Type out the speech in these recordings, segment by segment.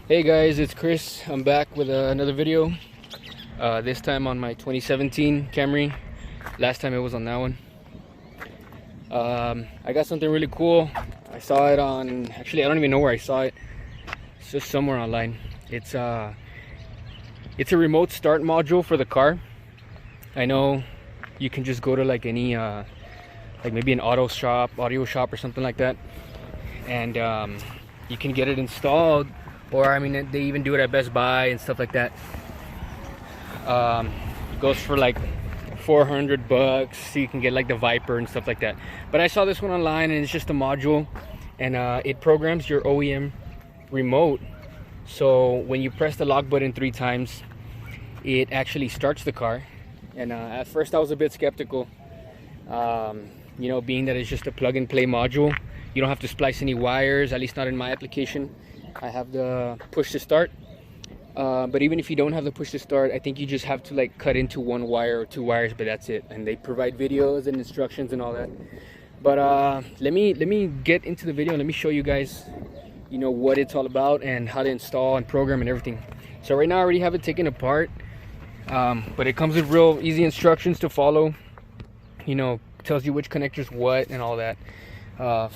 Hey guys, it's Chris. I'm back with another video. This time on my 2017 Camry. Last time it was on that one. I got something really cool. I saw it on, actually I don't even know where I saw it. It's just somewhere online. It's a remote start module for the car. I know you can just go to like any like maybe an audio shop or something like that, and you can get it installed. Or I mean, they even do it at Best Buy and stuff like that. It goes for like $400, so you can get like the Viper and stuff like that. But I saw this one online, and it's just a module, and it programs your OEM remote. So when you press the lock button 3 times, it actually starts the car. And at first I was a bit skeptical, you know, being that it's just a plug-and-play module. You don't have to splice any wires, at least not in my application. I have the push to start, but even if you don't have the push to start, I think you just have to like cut into 1 wire or 2 wires, but that's it. And they provide videos and instructions and all that. But let me get into the video and let me show you guys, you know, what it's all about and how to install and program and everything. So right now I already have it taken apart, but it comes with real easy instructions to follow. You know, tells you which connectors what and all that.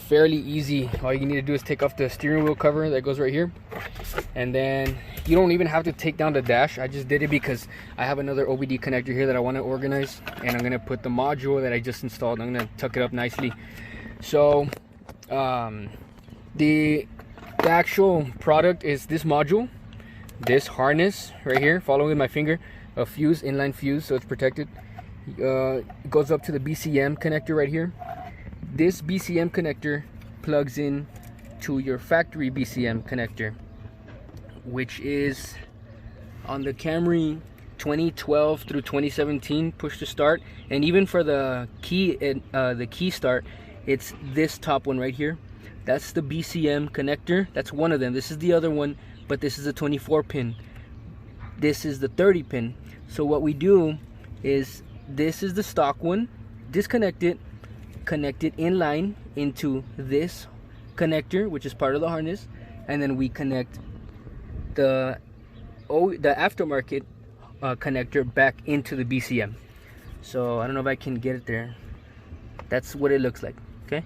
Fairly easy. All you need to do is take off the steering wheel cover that goes right here, and then you don't even have to take down the dash. I just did it because I have another OBD connector here that I want to organize, and I'm gonna put the module that I just installed, I'm gonna tuck it up nicely. So the actual product is this module, this harness right here, following with my finger, a fuse, inline fuse, so it's protected. It goes up to the BCM connector right here. This BCM connector plugs in to your factory BCM connector, which is on the Camry 2012 through 2017 push to start, and even for the key start, it's this top one right here. That's the BCM connector. That's one of them. This is the other one, but this is a 24 pin. This is the 30 pin. So what we do is, this is the stock one, disconnect it, connect it in line into this connector, which is part of the harness, and then we connect the aftermarket connector back into the BCM. So I don't know if I can get it there. That's what it looks like. Okay,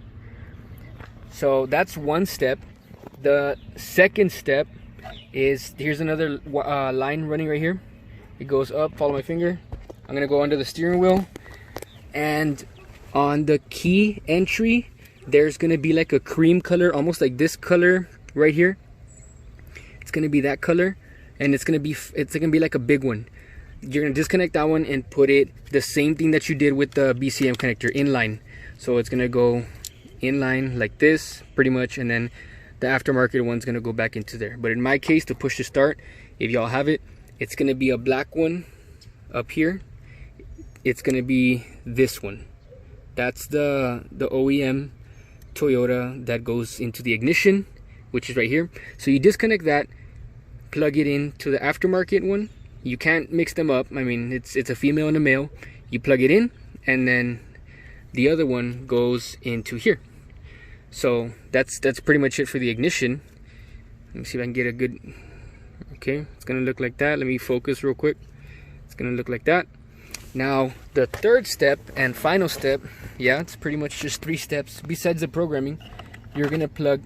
so that's one step. The second step is, here's another line running right here. It goes up, follow my finger. I'm gonna go under the steering wheel, and on the key entry there's gonna be like a cream color, almost like this color right here. It's gonna be that color, and it's gonna be like a big one. You're gonna disconnect that one and put it the same thing that you did with the BCM connector, in line. So it's gonna go in line like this pretty much, and then the aftermarket one's gonna go back into there. But in my case, to push to start, if y'all have it, it's gonna be a black one up here. It's gonna be this one. That's the OEM Toyota that goes into the ignition, which is right here. So you disconnect that, plug it into the aftermarket one. You can't mix them up. I mean, it's a female and a male. You plug it in, and then the other one goes into here. So that's pretty much it for the ignition. Let me see if I can get a good, okay, it's gonna look like that. Let me focus real quick. It's gonna look like that. Now the third step and final step, yeah, it's pretty much just 3 steps besides the programming. You're gonna plug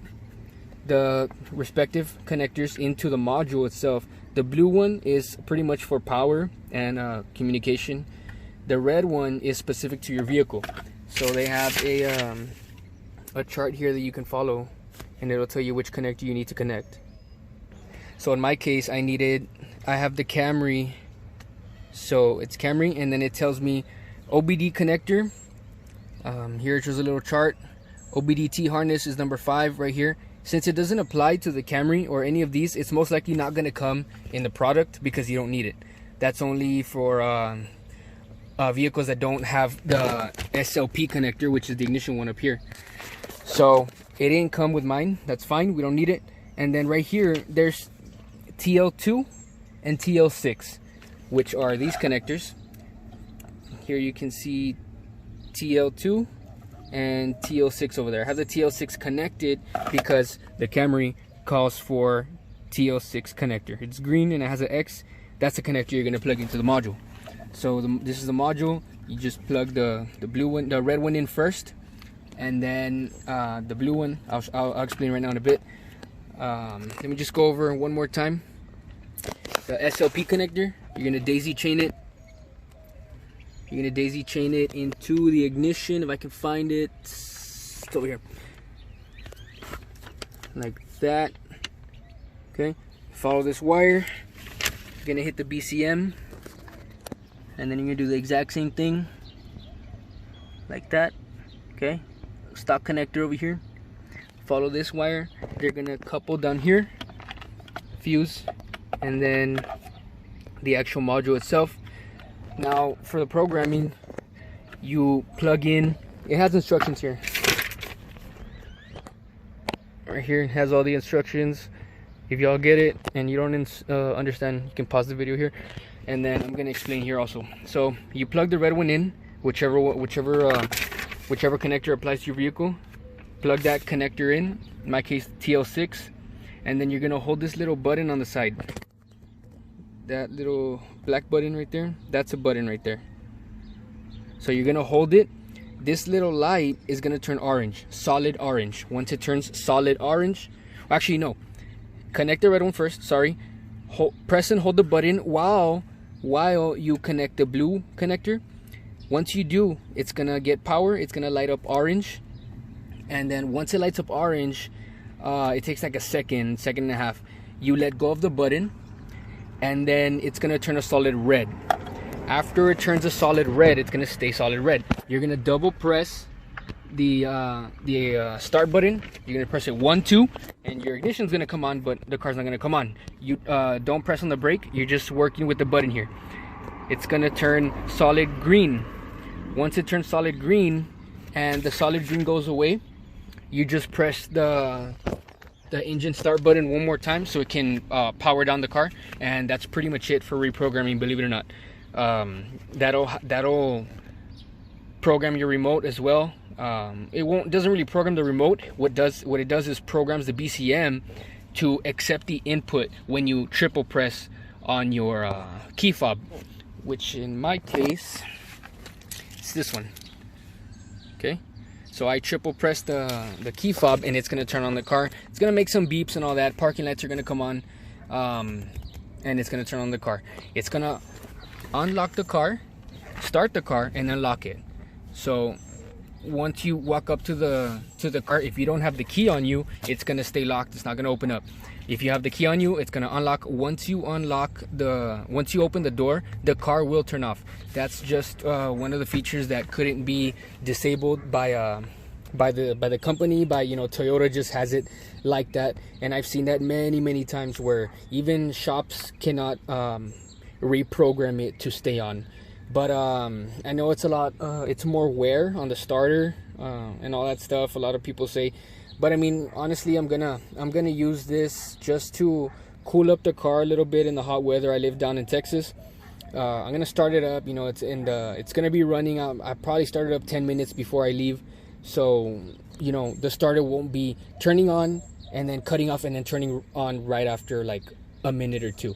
the respective connectors into the module itself. The blue one is pretty much for power and communication. The red one is specific to your vehicle. So they have a chart here that you can follow, and it'll tell you which connector you need to connect. So in my case, I have the Camry. So it's Camry, and then it tells me OBD connector. Here's just a little chart. OBD-T harness is number 5 right here. Since it doesn't apply to the Camry or any of these, it's most likely not going to come in the product because you don't need it. That's only for vehicles that don't have the SLP connector, which is the ignition one up here. So it didn't come with mine. That's fine. We don't need it. And then right here, there's TL2 and TL6. Which are these connectors. Here you can see TL2 and TL6 over there. I have the TL6 connected because the Camry calls for TL6 connector. It's green and it has an X. That's the connector you're gonna plug into the module. So this is the module. You just plug the blue one, the red one in first, and then the blue one. I'll explain right now in a bit. Let me just go over one more time. The SLP connector. You're gonna daisy chain it. You're gonna daisy chain it into the ignition. If I can find it, it's over here, like that. Okay. Follow this wire. You're gonna hit the BCM, and then you're gonna do the exact same thing, like that. Okay. Stock connector over here. Follow this wire. They're gonna couple down here. Fuse, and then the actual module itself. Now for the programming, you plug in, it has instructions here. Right here it has all the instructions. If y'all get it and you don't understand, you can pause the video here, and then I'm gonna explain here also. So you plug the red one in, whichever connector applies to your vehicle. Plug that connector in my case TL6, and then you're gonna hold this little button on the side. That little black button right there, that's a button right there. So you're gonna hold it. This little light is gonna turn orange, solid orange. Once it turns solid orange, actually no, connect the red one first, sorry. Press and hold the button while you connect the blue connector. Once you do, it's gonna get power, it's gonna light up orange. And then once it lights up orange, it takes like a second and a half. You let go of the button, and then it's gonna turn a solid red. After it turns a solid red, it's gonna stay solid red. You're gonna double press the start button. You're gonna press it 1, 2, and your ignition's gonna come on, but the car's not gonna come on. You don't press on the brake. You're just working with the button here. It's gonna turn solid green. Once it turns solid green and the solid green goes away, you just press the engine start button one more time so it can power down the car, and that's pretty much it for reprogramming, believe it or not. That'll program your remote as well. It doesn't really program the remote. What it does is programs the BCM to accept the input when you triple press on your key fob, which in my case it's this one. Okay, so I triple press the key fob, and it's gonna turn on the car. It's gonna make some beeps and all that. Parking lights are gonna come on, and it's gonna turn on the car. It's gonna unlock the car, start the car, and unlock it. So once you walk up to the car, if you don't have the key on you, it's gonna stay locked. It's not gonna open up. If you have the key on you, it's gonna unlock. Once you open the door, the car will turn off. That's just one of the features that couldn't be disabled by the company. Toyota just has it like that, and I've seen that many times where even shops cannot reprogram it to stay on. But I know it's a lot. It's more wear on the starter and all that stuff. A lot of people say. But I mean, honestly, I'm gonna use this just to cool up the car a little bit in the hot weather. I live down in Texas. I'm gonna start it up. It's gonna be running. I probably started up 10 minutes before I leave, so the starter won't be turning on and then cutting off and then turning on right after like a minute or two.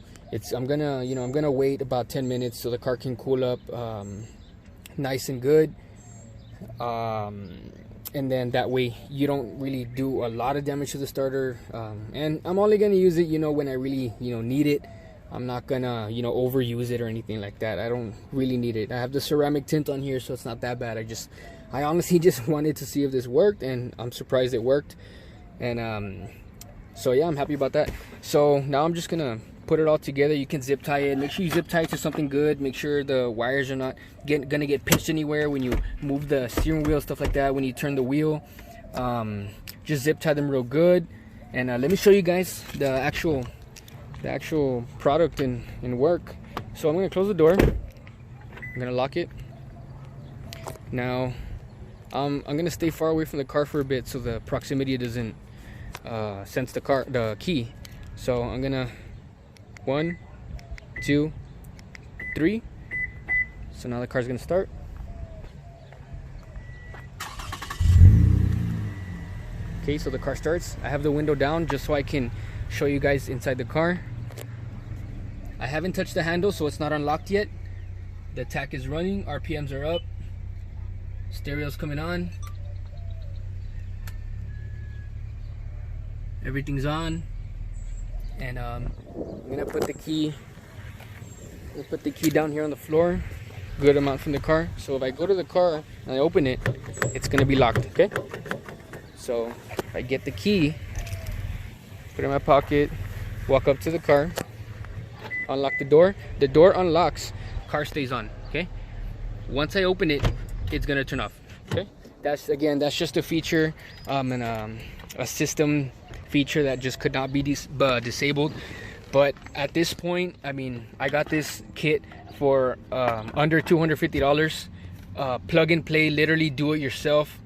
I'm gonna wait about 10 minutes so the car can cool up nice and good. And then that way you don't really do a lot of damage to the starter, and I'm only gonna use it when I really need it. I'm not gonna overuse it or anything like that. I don't really need it. I have the ceramic tint on here, so it's not that bad. I honestly just wanted to see if this worked, and I'm surprised it worked. And so yeah, I'm happy about that. So now I'm just gonna put it all together. You can zip tie it. Make sure you zip tie it to something good. Make sure the wires are not gonna get pinched anywhere when you move the steering wheel, stuff like that. When you turn the wheel, just zip tie them real good. And let me show you guys the actual product in work. So I'm gonna close the door. I'm gonna lock it. Now I'm gonna stay far away from the car for a bit so the proximity doesn't sense the key. So I'm gonna 1, 2, 3. So now the car's gonna start. Okay, so the car starts. I have the window down just so I can show you guys inside the car. I haven't touched the handle, so it's not unlocked yet. The tach is running, RPMs are up, stereo's coming on, everything's on, and I'm gonna put the key. We'll put the key down here on the floor, good amount from the car. So if I go to the car and I open it, it's gonna be locked, okay? So if I get the key, put it in my pocket, walk up to the car, unlock the door unlocks, car stays on, okay? Once I open it, it's gonna turn off, okay? That's just a feature, a system feature that just could not be disabled. But at this point, I mean, I got this kit for under $250. Plug and play, literally do it yourself.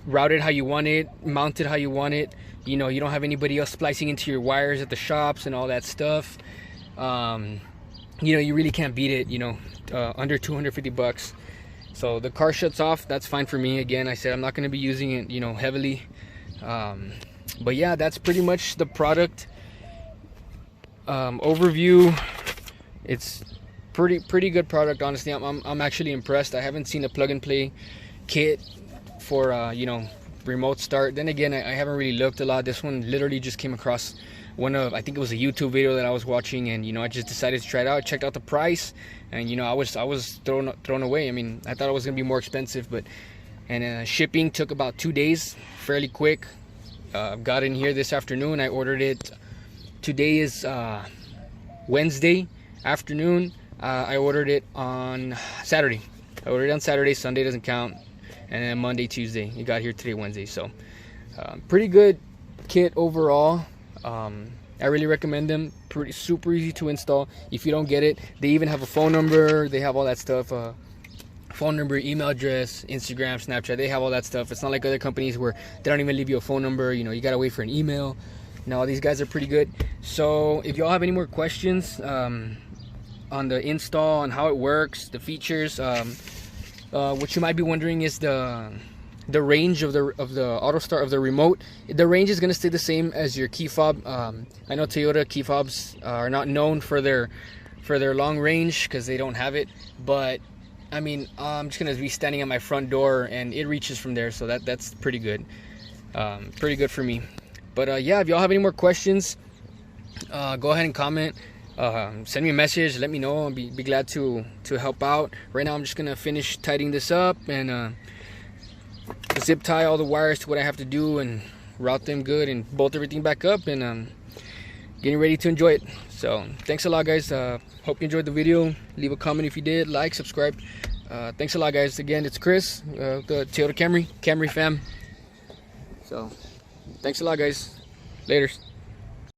Route it how you want it, mount it how you want it. You know, you don't have anybody else splicing into your wires at the shops and all that stuff. You know, you really can't beat it, you know, under 250 bucks. So the car shuts off, that's fine for me. Again, I said I'm not going to be using it, you know, heavily. But yeah, that's pretty much the product. Overview. It's pretty good product, honestly. I'm actually impressed. I haven't seen a plug and play kit for you know, remote start. Then again, I haven't really looked a lot. This one literally just came across I think it was a YouTube video that I was watching, and you know, I just decided to try it out. Checked out the price, and you know, I was thrown away. I mean, I thought it was gonna be more expensive, but shipping took about 2 days, fairly quick. Got in here this afternoon. I ordered it. Today is Wednesday afternoon. I ordered it on Saturday. Sunday doesn't count, and then Monday, Tuesday. It got here today, Wednesday. So pretty good kit overall. I really recommend them. Super easy to install. If you don't get it, they even have a phone number. They have all that stuff. Phone number, email address, Instagram, Snapchat. They have all that stuff. It's not like other companies where they don't even leave you a phone number. You know, you gotta wait for an email. No, these guys are pretty good. So if y'all have any more questions on the install, on how it works, the features, what you might be wondering is the range of the auto start of the remote. The range is going to stay the same as your key fob. I know Toyota key fobs are not known for their long range because they don't have it, but I mean, I'm just going to be standing at my front door and it reaches from there, so that's pretty good. Pretty good for me. But yeah, if y'all have any more questions, go ahead and comment. Send me a message, let me know. I'll be glad to help out. Right now I'm just gonna finish tidying this up and zip tie all the wires to what I have to do and route them good and bolt everything back up, and getting ready to enjoy it. So thanks a lot, guys. Hope you enjoyed the video. Leave a comment if you did, like, subscribe. Thanks a lot, guys. Again, it's Chris, the Toyota Camry fam. So thanks a lot, guys. Laters.